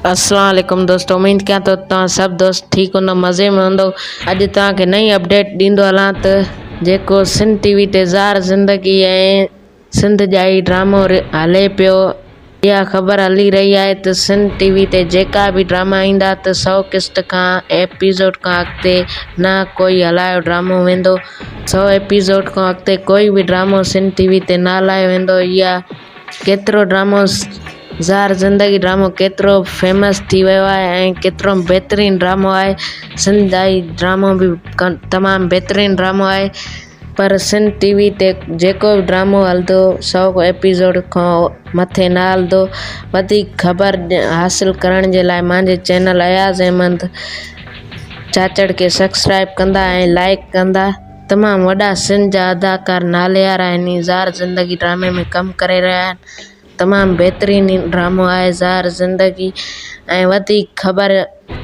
अस्सलाम वालेकुम दोस्तों, उम्मीद क्या तो तव्हां सब दोस्त ठीक हूंदो, मज़े में हूंदो। अॼु तव्हांखे नई अपडेट ॾींदो हलां त जेको सिंध टीवी ते ज़ार ज़िंदगी ऐं सिंध जा ई ड्रामो हले पियो, इहा ख़बर हली रही आहे त सिंध टीवी ते जेका बि ड्रामा ईंदा त 100 किस्त खां एपिसोड खां अॻिते न कोई हलायो ड्रामो वेंदो। 100 एपिसोड खां अॻिते कोई बि ड्रामो सिंध टीवी ते न हलायो वेंदो। इहा केतिरो ड्रामो ज़ार ज़िंदगी ड्रामो केतिरो फेमस थी वियो आहे ऐं केतिरो बहितरीनु ड्रामो आहे। सिंधाई ड्रामो बि तमामु बहितरीनु ड्रामो आहे, पर सिंध टीवी ते जेको बि ड्रामो हलंदो 100 एपिसोड खां मथे न हलंदो। वधीक ख़बर हासिलु करण जे लाइ मुंहिंजे चैनल अयाज़ अहमद चाचड़ खे सब्सक्राइब कंदा ऐं लाइक कंदा। तमामु वॾा सिंध जा अदाकार नाले वारा आहिनि, ज़ार ज़िंदगी ड्रामे में कमु करे रहिया आहिनि। तमामु बहितरीनु ड्रामो आहे ज़ार ज़िंदगी, ऐं वधीक ख़बर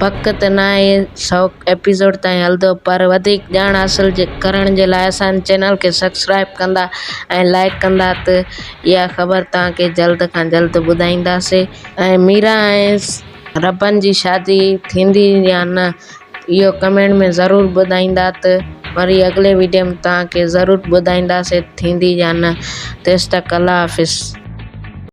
पक त न आहे 100 एपिसोड ताईं हलंदो, पर वधीक ॼाण हासिलु करण जे लाइ असांजे चैनल खे सब्सक्राइब कंदा ऐं लाइक कंदा त इहा ख़बर तव्हांखे जल्द खां जल्द ॿुधाईंदासीं। ऐं मीरा ऐं रबन जी शादी थींदी या न, इहो कमेंट में ज़रूरु ॿुधाईंदा त वरी अॻिले वीडियो में तव्हांखे ज़रूरु ॿुधाईंदासीं थींदी या न। तेसि तक अल्लाह हाफ़िज़।